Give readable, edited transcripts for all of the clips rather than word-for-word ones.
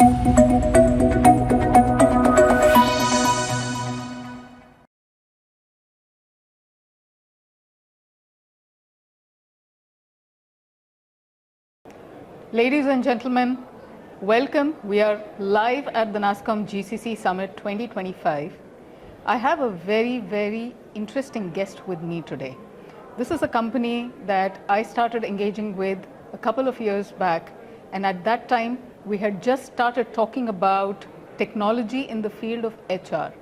Ladies and gentlemen, welcome. We are live at the NASSCOM GCC Summit 2025. I have a very, very interesting guest with me today. This is a company that I started engaging with a couple of years back, and at that time, we had just started talking about technology in the field of HR,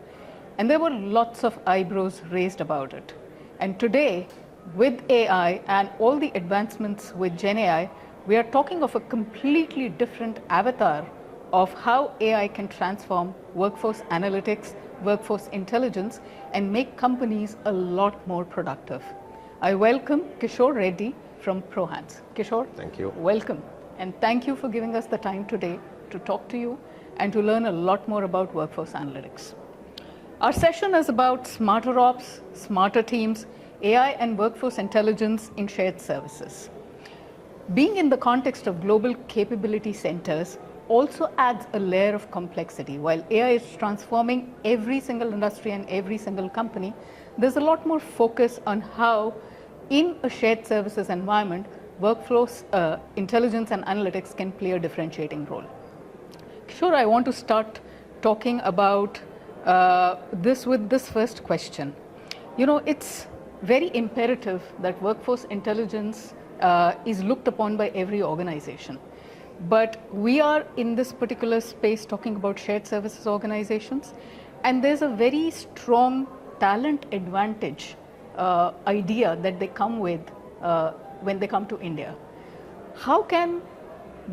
and there were lots of eyebrows raised about it. And today, with AI and all the advancements with Gen AI, we are talking of a completely different avatar of how AI can transform workforce analytics, workforce intelligence, and make companies a lot more productive. I welcome Kishore Reddy from ProHance. Kishore, thank you. Welcome. And thank you for giving us the time today to talk to you and to learn a lot more about workforce analytics. Our session is about smarter ops, smarter teams, AI and workforce intelligence in shared services. Being in the context of global capability centers also adds a layer of complexity. While AI is transforming every single industry and every single company, there's a lot more focus on how, in a shared services environment, workforce intelligence and analytics can play a differentiating role. Sure, I want to start talking about this with this first question. You know, it's very imperative that workforce intelligence is looked upon by every organization. But we are in this particular space talking about shared services organizations, and there's a very strong talent advantage idea that they come with when they come to India. How can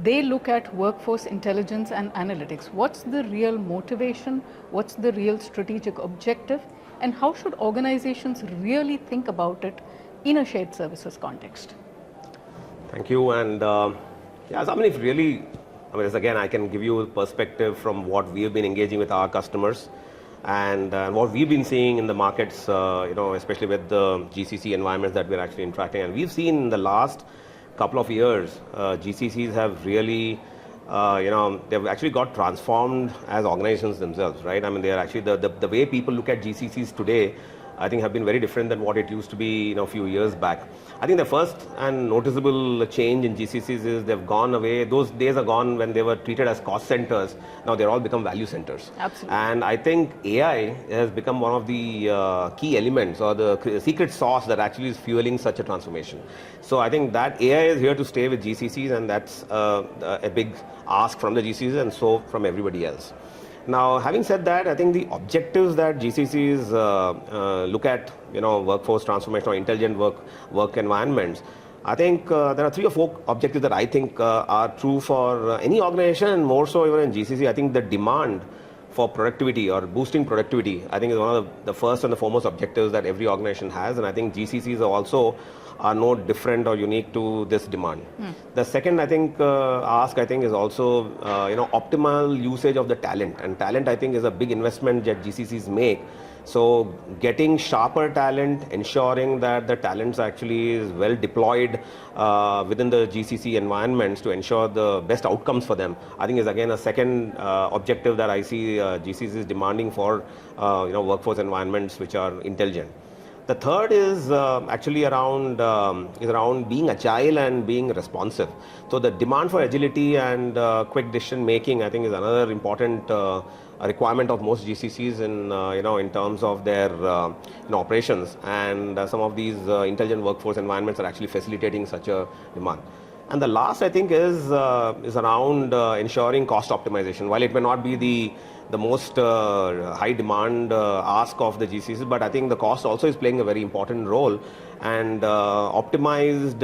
they look at workforce intelligence and analytics? What's the real motivation? What's the real strategic objective? And how should organizations really think about it in a shared services context? Thank you. And yeah, I mean, if really, again, I can give you a perspective from what we have been engaging with our customers and what we've been seeing in the markets, especially with the GCC environments that we're actually interacting. And we've seen in the last couple of years, GCCs have really, they've actually got transformed as organizations themselves, right? I mean, they're actually, the way people look at GCCs today, I think have been very different than what it used to be, a few years back. I think the first and noticeable change in GCCs is they've gone away. Those days are gone when they were treated as cost centers. Now they're all become value centers. Absolutely. And I think AI has become one of the key elements or the secret sauce that actually is fueling such a transformation. So I think that AI is here to stay with GCCs, and that's a big ask from the GCCs and so from everybody else. Now, having said that, I think the objectives that GCCs look at, workforce transformation or intelligent work environments, I think there are 3 or 4 objectives that I think are true for any organization, and more so even in GCC. I think the demand for productivity or boosting productivity, I think is one of the first and the foremost objectives that every organization has, and I think GCCs are no different or unique to this demand. The second, I think, ask, is also, optimal usage of the talent. And talent, I think, is a big investment that GCCs make. So getting sharper talent, ensuring that the talents actually is well deployed within the GCC environments to ensure the best outcomes for them, I think is again a second objective that I see GCCs demanding for, workforce environments which are intelligent. The third is actually around being agile and being responsive. So the demand for agility and quick decision making, I think, is another important requirement of most GCCs in terms of their operations. And some of these intelligent workforce environments are actually facilitating such a demand. And the last, I think, is around ensuring cost optimization. While it may not be the most high demand ask of the GCCs, but I think the cost also is playing a very important role. And optimized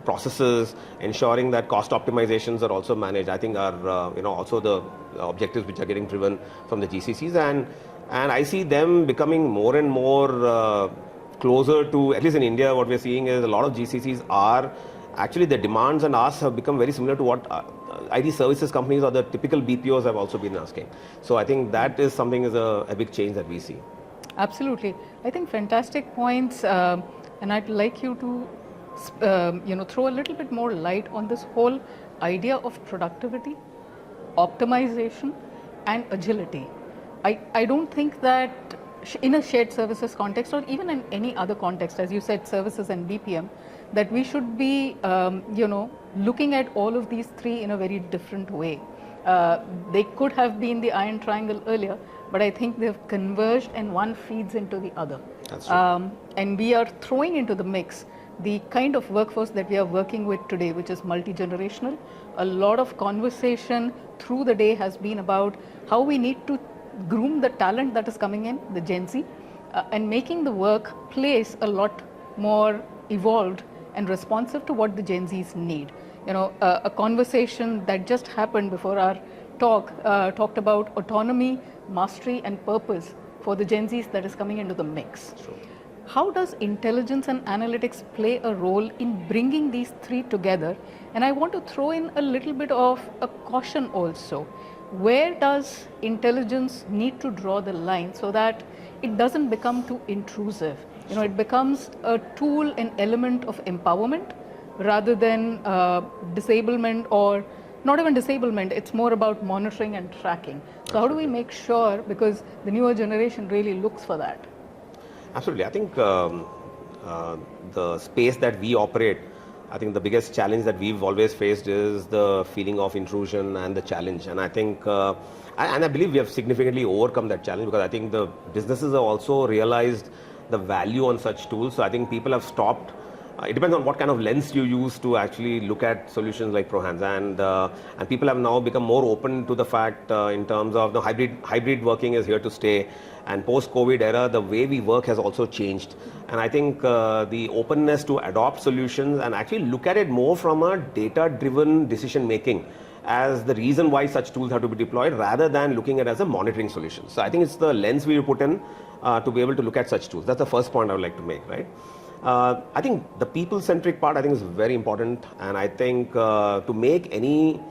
processes, ensuring that cost optimizations are also managed, I think are also the objectives which are getting driven from the GCCs. And I see them becoming more and more closer to, at least in India, what we're seeing is a lot of GCCs are actually, the demands and asks have become very similar to what IT services companies or the typical BPOs have also been asking. So I think that is something is a big change that we see. Absolutely. I think fantastic points, and I'd like you to throw a little bit more light on this whole idea of productivity. optimization, and agility. I don't think that in a shared services context or even in any other context, as you said, services and BPM, that we should be, looking at all of these three in a very different way. They could have been the iron triangle earlier, but I think they've converged and one feeds into the other. That's true. And we are throwing into the mix the kind of workforce that we are working with today, which is multi-generational. A lot of conversation through the day has been about how we need to groom the talent that is coming in, the Gen Z, and making the workplace a lot more evolved and responsive to what the Gen Zs need. A conversation that just happened before our talk talked about autonomy, mastery, and purpose for the Gen Zs that is coming into the mix. Sure. How does intelligence and analytics play a role in bringing these three together? And I want to throw in a little bit of a caution also. Where does intelligence need to draw the line so that it doesn't become too intrusive? It becomes a tool, an element of empowerment rather than disablement, or not even disablement, it's more about monitoring and tracking. So how do we make sure, because the newer generation really looks for that? Absolutely. I think the space that we operate, I think the biggest challenge that we've always faced is the feeling of intrusion and the challenge. And I think, and I believe we have significantly overcome that challenge, because I think the businesses have also realized the value on such tools. So I think people have stopped. It depends on what kind of lens you use to actually look at solutions like ProHance, and people have now become more open to the fact in terms of the hybrid working is here to stay, and post-COVID era the way we work has also changed, and I think the openness to adopt solutions and actually look at it more from a data-driven decision making as the reason why such tools have to be deployed, rather than looking at it as a monitoring solution. So I think it's the lens we put in to be able to look at such tools. That's the first point I would like to make, right? I think the people-centric part, I think, is very important, and I think to make any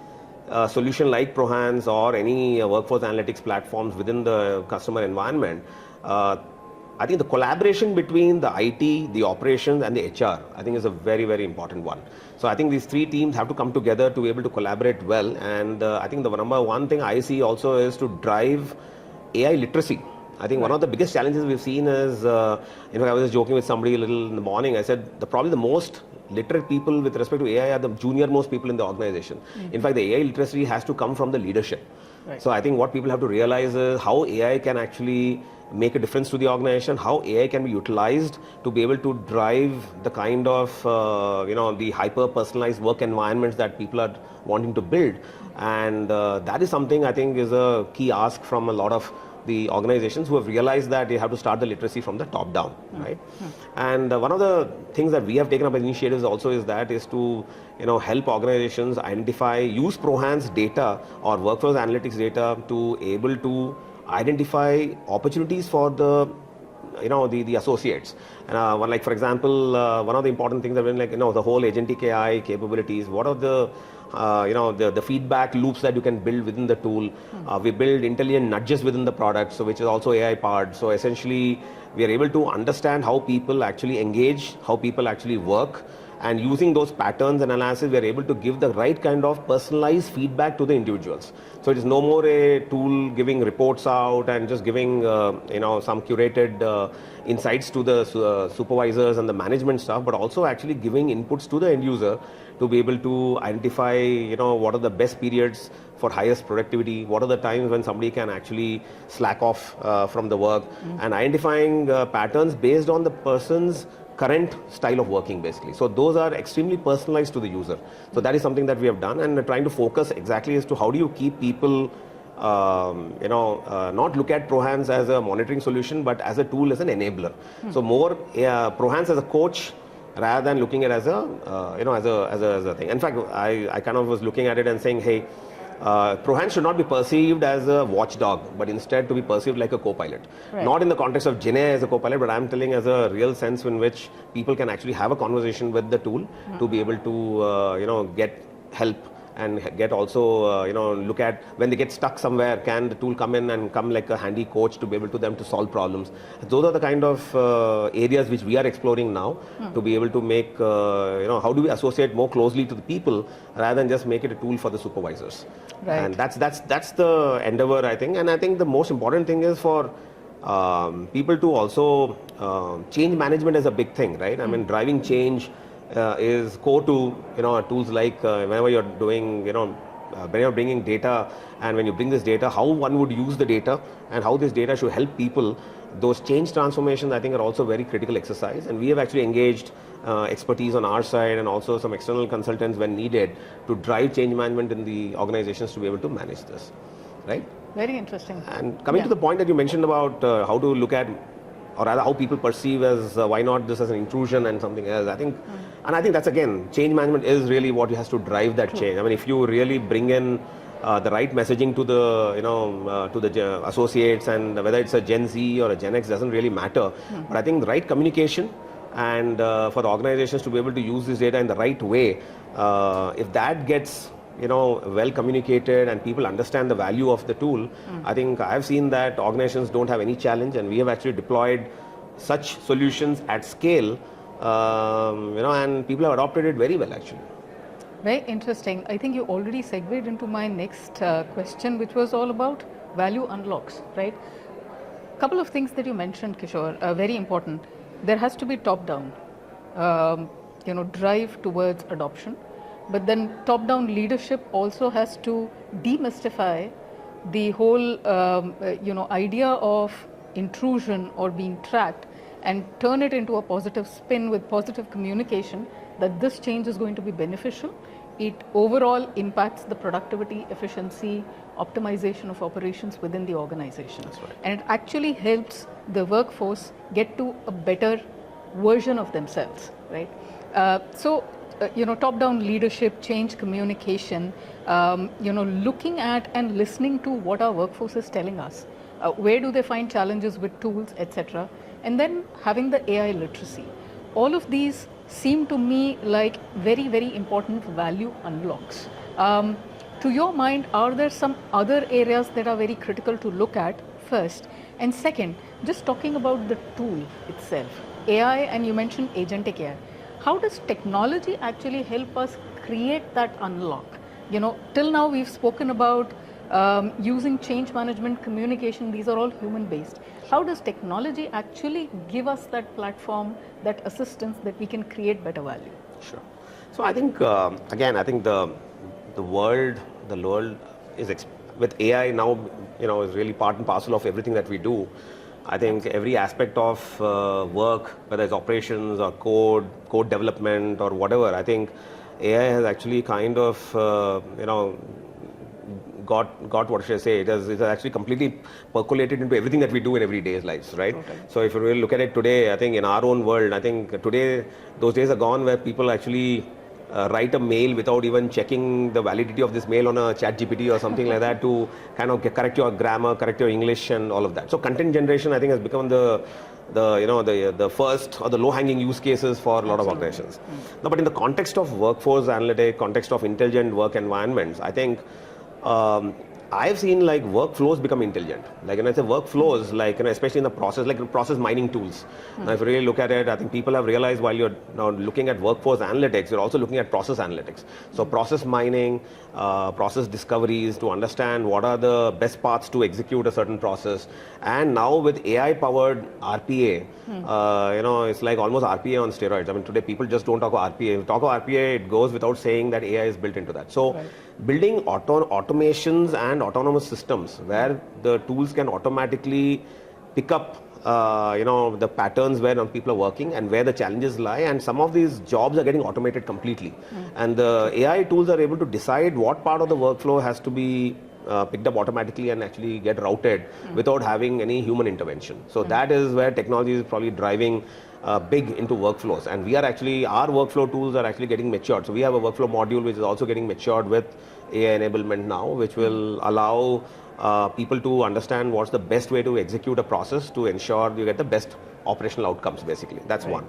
solution like ProHance or any workforce analytics platforms within the customer environment, I think the collaboration between the IT, the operations, and the HR, I think, is a very, very important one. So I think these three teams have to come together to be able to collaborate well, and I think the number one thing I see also is to drive AI literacy. I think one of the biggest challenges we've seen is, I was just joking with somebody a little in the morning. I said probably the most literate people with respect to AI are the junior most people in the organization. Mm-hmm. In fact, the AI literacy has to come from the leadership. Right. So I think what people have to realize is how AI can actually make a difference to the organization, how AI can be utilized to be able to drive the kind of, the hyper-personalized work environments that people are wanting to build. And that is something I think is a key ask from a lot of the organizations who have realized that they have to start the literacy from the top down, right? And one of the things that we have taken up as initiatives also is to, help organizations use ProHance data or workforce analytics data to able to identify opportunities for the associates. And like, for example, one of the important things that when the whole agentic AI capabilities, what are the feedback loops that you can build within the tool. We build intelligent nudges within the product, so which is also AI powered. So essentially, we are able to understand how people actually engage, how people actually work, and using those patterns and analysis, we are able to give the right kind of personalized feedback to the individuals. So it is no more a tool giving reports out and just giving some curated insights to the supervisors and the management staff, but also actually giving inputs to the end user to be able to identify what are the best periods for highest productivity, what are the times when somebody can actually slack off from the work, and identifying patterns based on the person's current style of working, basically. So those are extremely personalized to the user. So that is something that we have done, and trying to focus exactly as to how do you keep people not look at ProHance as a monitoring solution, but as a tool, as an enabler. So more ProHance as a coach, rather than looking at it as a thing. In fact, I kind of was looking at it and saying, hey, ProHance should not be perceived as a watchdog, but instead to be perceived like a co-pilot. Right. Not in the context of Jinay as a co-pilot, but I'm telling as a real sense in which people can actually have a conversation with the tool to be able to get help and get also, look at when they get stuck somewhere, can the tool come in and come like a handy coach to be able to them to solve problems. Those are the kind of areas which we are exploring now to be able to make, how do we associate more closely to the people rather than just make it a tool for the supervisors. Right. And that's the endeavor, I think. And I think the most important thing is for people to also change management is a big thing, right? I mean, driving change is core to tools like whenever you're doing when you're bringing data, and when you bring this data, how one would use the data and how this data should help people. Those change transformations, I think, are also very critical exercise, and we have actually engaged expertise on our side and also some external consultants when needed to drive change management in the organizations to be able to manage this, right? Very interesting. And coming to the point that you mentioned about how to look at, or rather how people perceive as why not this as an intrusion and something else, I think, and I think that's again, change management is really what has to drive that change. I mean, if you really bring in the right messaging to the to the associates, and whether it's a Gen Z or a Gen X doesn't really matter, but I think the right communication and for the organizations to be able to use this data in the right way, if that gets well communicated and people understand the value of the tool, I think I've seen that organizations don't have any challenge, and we have actually deployed such solutions at scale, and people have adopted it very well actually. Very interesting. I think you already segued into my next question, which was all about value unlocks, right? Couple of things that you mentioned, Kishore, are very important. There has to be top-down, drive towards adoption. But then top-down leadership also has to demystify the whole, idea of intrusion or being tracked, and turn it into a positive spin with positive communication that this change is going to be beneficial. It overall impacts the productivity, efficiency, optimization of operations within the organization. That's right. And it actually helps the workforce get to a better version of themselves, right? Top-down leadership, change communication, looking at and listening to what our workforce is telling us. Where do they find challenges with tools, etc. And then having the AI literacy. All of these seem to me like very, very important value unlocks. To your mind, are there some other areas that are very critical to look at first? And second, just talking about the tool itself, AI, and you mentioned agentic AI. How does technology actually help us create that unlock? Till now we've spoken about using change management, communication, these are all human-based. How does technology actually give us that platform, that assistance that we can create better value? Sure. So I think, again, I think the world is, with AI now, is really part and parcel of everything that we do. I think every aspect of work, whether it's operations or code development or whatever, I think AI has actually kind of, got what should I say, it has actually completely percolated into everything that we do in everyday's lives, right? Okay. So if you really look at it today, I think in our own world, I think today, those days are gone where people actually write a mail without even checking the validity of this mail on a chat GPT or something like that to kind of correct your grammar, correct your English and all of that. So content generation, I think, has become the first or the low-hanging use cases for a lot of organizations. No, but in the context of workforce analytics, context of intelligent work environments, I think I've seen like workflows become intelligent. Like when I say workflows, like especially in the process, like process mining tools. Now, if you really look at it, I think people have realized while you're now looking at workforce analytics, you're also looking at process analytics. So process mining, process discoveries to understand what are the best paths to execute a certain process. And now with AI-powered RPA, it's like almost RPA on steroids. I mean, today people just don't talk about RPA. If you talk about RPA, it goes without saying that AI is built into that. So building automations and autonomous systems where the tools can automatically pick up the patterns where people are working and where the challenges lie, and some of these jobs are getting automated completely. And the AI tools are able to decide what part of the workflow has to be picked up automatically and actually get routed without having any human intervention. So that is where technology is probably driving big into workflows, and we are actually, our workflow tools are actually getting matured. So we have a workflow module which is also getting matured with AI enablement now, which will allow people to understand what's the best way to execute a process to ensure you get the best operational outcomes, basically. That's one.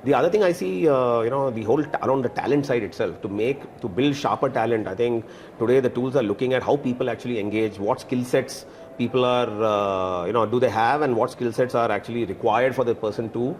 The other thing I see, the whole around the talent side itself, to build sharper talent. I think today the tools are looking at how people actually engage, what skill sets people are, do they have, and what skill sets are actually required for the person to,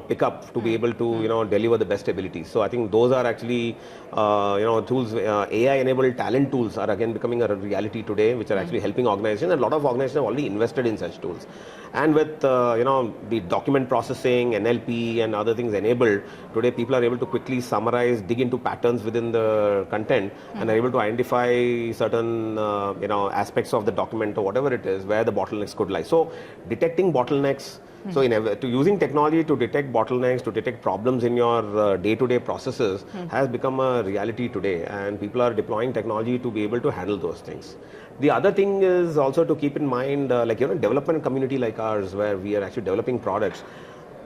pick up to be able to, deliver the best abilities. So I think those are actually, tools. AI-enabled talent tools are again becoming a reality today, which are actually helping organizations. And a lot of organizations have already invested in such tools. And with the document processing, NLP, and other things enabled, today people are able to quickly summarize, dig into patterns within the content, and are able to identify certain aspects of the document or whatever it is where the bottlenecks could lie. So detecting bottlenecks. So using technology to detect bottlenecks, to detect problems in your day-to-day processes has become a reality today, and people are deploying technology to be able to handle those things. The other thing is also to keep in mind, development community like ours, where we are actually developing products.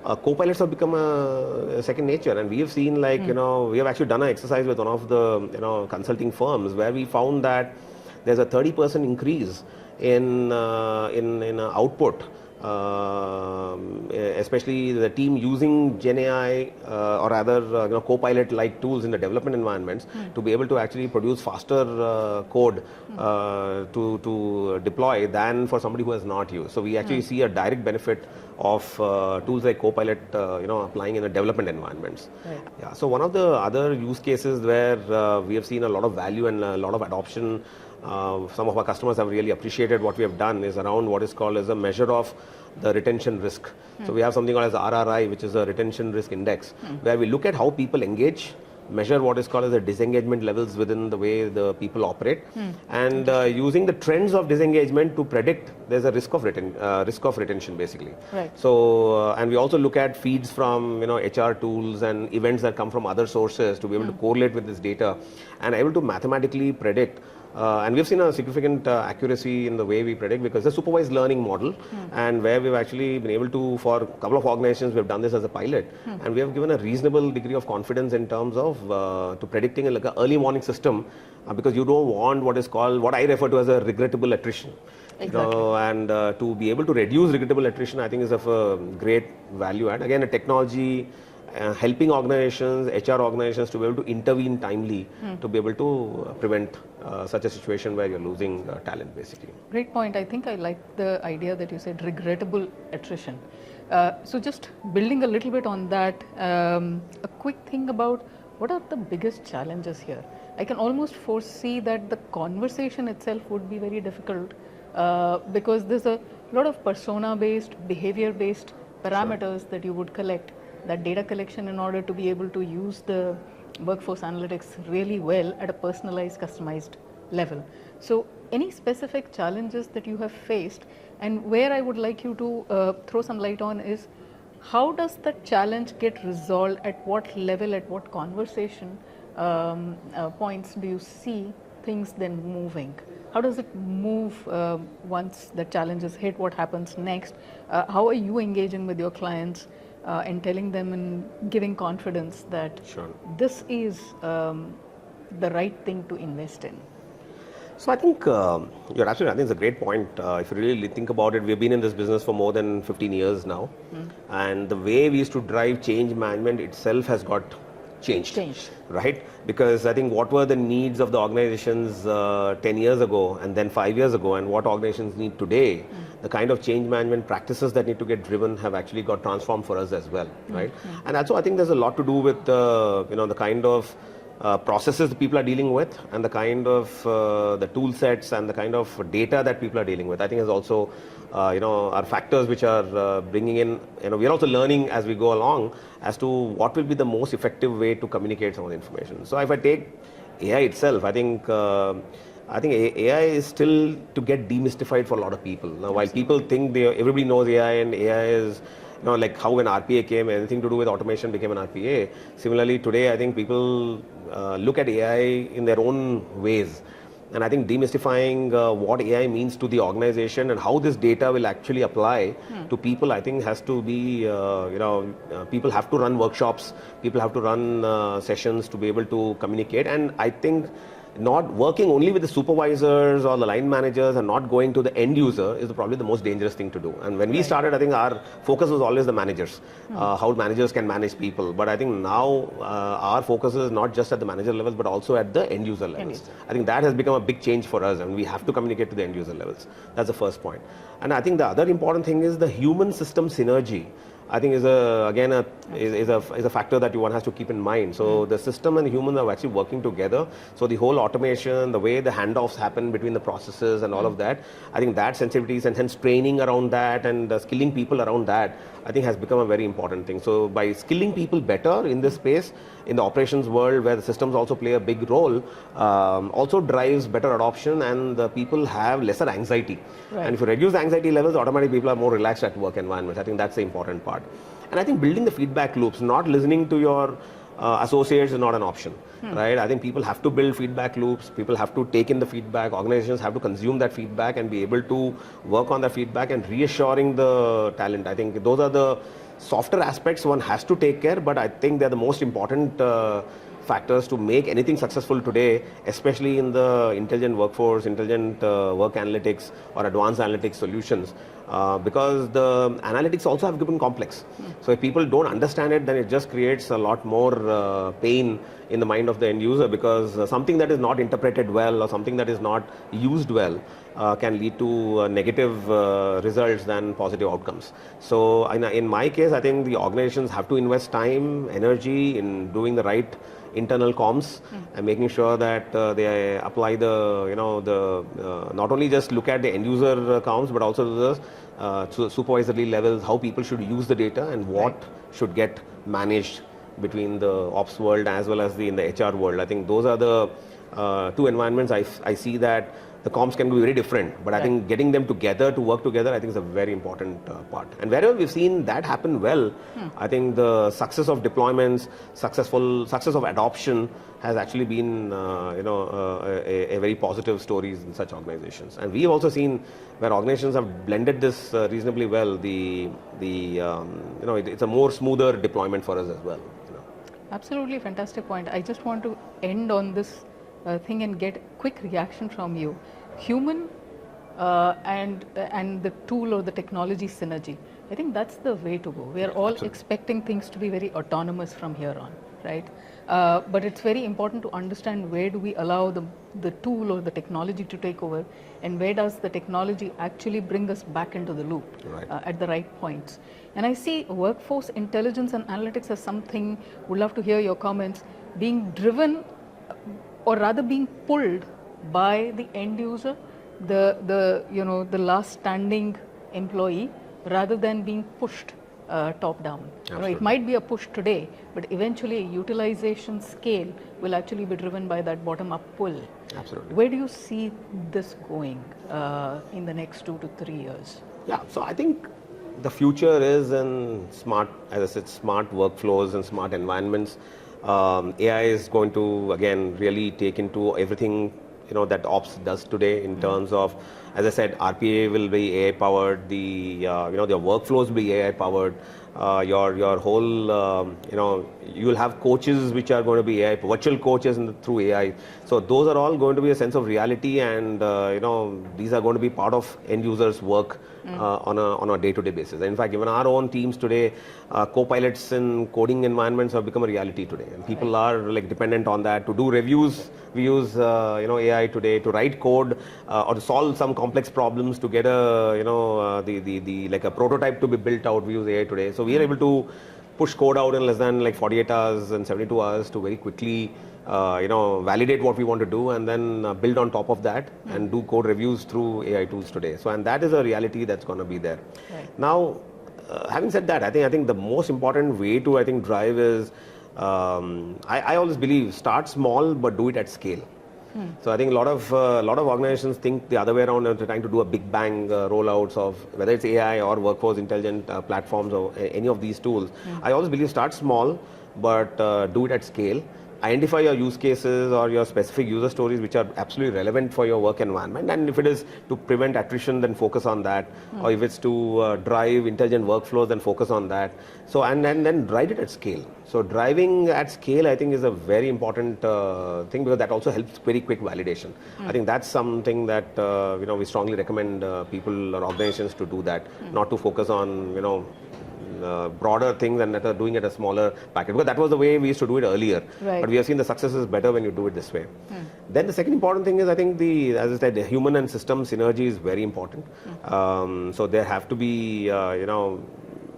Co-pilots have become a second nature, and we have seen we have actually done an exercise with one of the consulting firms where we found that there's a 30% increase in output. Especially the team using Gen AI or other co-pilot-like tools in the development environments to be able to actually produce faster code to deploy than for somebody who has not used. So we actually see a direct benefit of tools like Copilot, applying in the development environments. Right. Yeah. So one of the other use cases where we have seen a lot of value and a lot of adoption. Some of our customers have really appreciated what we have done is around what is called as a measure of the retention risk. So we have something called as RRI, which is a retention risk index, where we look at how people engage, measure what is called as the disengagement levels within the way the people operate, and using the trends of disengagement to predict there's a risk of retention basically. Right. So and we also look at feeds from HR tools and events that come from other sources to be able to correlate with this data and able to mathematically predict. And we've seen a significant accuracy in the way we predict because the supervised learning model, and where we've actually been able to, for a couple of organizations, we've done this as a pilot, and we have given a reasonable degree of confidence in terms of to predicting like an early warning system, because you don't want what is called, what I refer to as a regrettable attrition. Exactly. And to be able to reduce regrettable attrition, I think is of a great value add. Again, a technology helping organizations, HR organizations to be able to intervene timely to be able to prevent such a situation where you're losing talent basically. Great point. I think I like the idea that you said regrettable attrition. So just building a little bit on that, a quick thing about what are the biggest challenges here? I can almost foresee that the conversation itself would be very difficult because there's a lot of persona-based, behavior-based parameters that you would collect, that data collection in order to be able to use the workforce analytics really well at a personalized, customized level. So any specific challenges that you have faced, and where I would like you to throw some light on is, how does the challenge get resolved? At what level, at what conversation points do you see things then moving? How does it move once the challenge is hit? What happens next? How are you engaging with your clients and telling them and giving confidence that this is the right thing to invest in? So I think you're absolutely, I think it's a great point. If you really think about it, we've been in this business for more than 15 years now. And the way we used to drive change management itself has got changed. Right? Because I think what were the needs of the organizations 10 years ago and then 5 years ago, and what organizations need today, the kind of change management practices that need to get driven have actually got transformed for us as well. Right? And also I think there's a lot to do with the kind of processes that people are dealing with, and the kind of the tool sets and the kind of data that people are dealing with. I think is also are factors which are bringing in, we are also learning as we go along as to what will be the most effective way to communicate some of the information. So if I take AI itself, I think AI is still to get demystified for a lot of people. Now, while people think everybody knows AI, and AI is like how when RPA came, anything to do with automation became an RPA. Similarly, today, I think people look at AI in their own ways. And I think demystifying what AI means to the organization and how this data will actually apply to people, I think has to be, people have to run workshops, people have to run sessions to be able to communicate. And I think not working only with the supervisors or the line managers and not going to the end user is probably the most dangerous thing to do. And when we started, I think our focus was always the managers, how managers can manage people. But I think now our focus is not just at the manager levels, but also at the end user levels. I think that has become a big change for us, and we have to communicate to the end user levels. That's the first point. And I think the other important thing is the human system synergy. I think is a factor that one has to keep in mind. So the system and human are actually working together. So the whole automation, the way the handoffs happen between the processes and all of that, I think that sensitivities and hence training around that and skilling people around that, I think has become a very important thing. So by skilling people better in this space, in the operations world where the systems also play a big role, also drives better adoption, and the people have lesser anxiety. And if you reduce the anxiety levels, automatically people are more relaxed at work environments. I think that's the important part. And I think building the feedback loops, not listening to your associates is not an option, right? I think people have to build feedback loops. People have to take in the feedback. Organizations have to consume that feedback and be able to work on that feedback and reassuring the talent. I think those are the softer aspects one has to take care, but I think they're the most important factors to make anything successful today, especially in the intelligent workforce, intelligent work analytics or advanced analytics solutions, because the analytics also have become complex. So if people don't understand it, then it just creates a lot more pain in the mind of the end user, because something that is not interpreted well or something that is not used well can lead to negative results than positive outcomes. So in my case, I think the organizations have to invest time, energy in doing the right internal comms and making sure that they apply the, not only just look at the end user comms, but also the supervisory levels, how people should use the data and what should get managed between the ops world as well as in the HR world. I think those are the two environments I see that the comms can be very different, but I think getting them together to work together, I think is a very important part. And wherever we've seen that happen well, I think the success of deployments, success of adoption has actually been, a very positive stories in such organizations. And we've also seen where organizations have blended this reasonably well. It's a more smoother deployment for us as well. Absolutely fantastic point. I just want to end on this thing and get a quick reaction from you. Human and the tool or the technology synergy. I think that's the way to go. We are all expecting things to be very autonomous from here on, right? But it's very important to understand where do we allow the tool or the technology to take over, and where does the technology actually bring us back into the loop at the right points. And I see workforce intelligence and analytics as something, would love to hear your comments, being driven or rather being pulled by the end user, the last standing employee, rather than being pushed top down. It might be a push today, but eventually utilization scale will actually be driven by that bottom up pull. Absolutely. Where do you see this going in the next 2 to 3 years? Yeah, so I think the future is in smart, as I said, smart workflows and smart environments. AI is going to, again, really take into everything that ops does today in terms of, as I said, RPA will be AI powered, the workflows will be AI powered, your whole, you'll have coaches which are going to be AI, virtual coaches through AI. So those are all going to be a sense of reality, and these are going to be part of end users' work on a day-to-day basis. In fact, even our own teams today, co-pilots in coding environments have become a reality today, and people are dependent on that to do reviews. We use AI today to write code or to solve some complex problems, to get a a prototype to be built out. We use AI today, so we are able to push code out in less than 48 hours and 72 hours to very quickly validate what we want to do, and then build on top of that and do code reviews through AI tools today. So, and that is a reality that's going to be there. Now, having said that, I think the most important way to drive is, I always believe, start small but do it at scale. So I think a lot of organizations think the other way around, and they're trying to do a big bang rollouts of whether it's AI or workforce intelligent platforms or any of these tools. I always believe start small but do it at scale, identify your use cases or your specific user stories which are absolutely relevant for your work environment. And if it is to prevent attrition, then focus on that. Or if it's to drive intelligent workflows, then focus on that. So, and then write it at scale. So driving at scale, I think, is a very important thing, because that also helps very quick validation. I think that's something that we strongly recommend people or organizations to do that, not to focus on broader things and that are doing it a smaller packet, because that was the way we used to do it earlier. Right. But we have seen the success is better when you do it this way. Then the second important thing is, I think, as I said, the human and system synergy is very important. So there have to be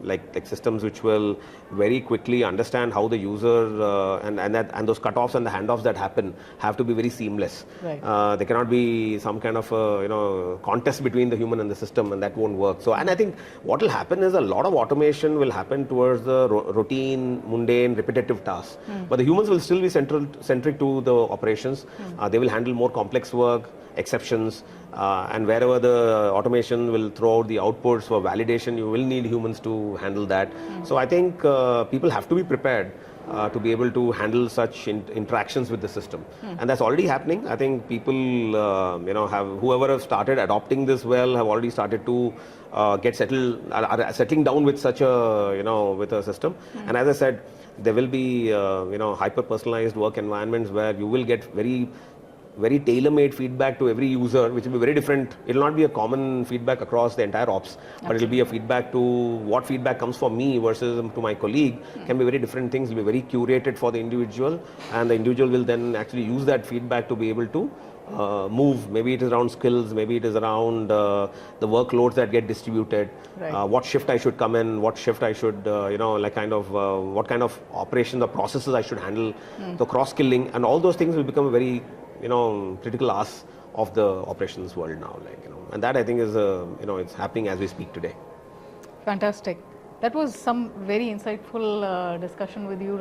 like systems which will very quickly understand how the user and those cutoffs and the handoffs that happen have to be very seamless. Right. There cannot be some kind of contest between the human and the system, and that won't work. So, and I think what will happen is a lot of automation will happen towards the routine, mundane, repetitive tasks. But the humans will still be centric to the operations. They will handle more complex work, exceptions, and wherever the automation will throw out the outputs for validation, you will need humans to handle that. So I think people have to be prepared to be able to handle such interactions with the system. And that's already happening. I think people, whoever have started adopting this well, have already started to get are settling down with such a, with a system. And as I said, there will be, hyper-personalized work environments where you will get very tailor-made feedback to every user, which will be very different. It will not be a common feedback across the entire ops, but it will be a feedback to what feedback comes for me versus to my colleague. Can be very different things, will be very curated for the individual, and the individual will then actually use that feedback to be able to move. Maybe it is around skills, maybe it is around the workloads that get distributed, what shift I should come in, what shift I should, what kind of operations or processes I should handle, the cross-skilling, and all those things will become a very critical ask of the operations world now, and that I think is it's happening as we speak today. Fantastic. That was some very insightful discussion with you,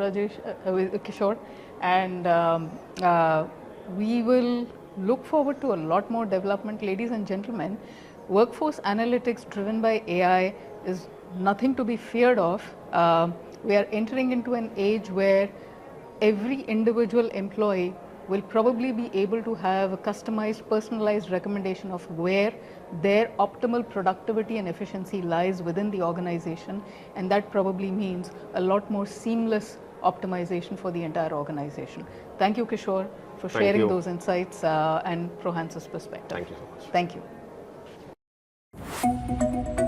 with Kishore, and we will look forward to a lot more development. Ladies and gentlemen, workforce analytics driven by AI is nothing to be feared of. We are entering into an age where every individual employee will probably be able to have a customized, personalized recommendation of where their optimal productivity and efficiency lies within the organization, and that probably means a lot more seamless optimization for the entire organization. Thank you, Kishore, for sharing those insights and ProHance's perspective. Thank you so much. Thank you.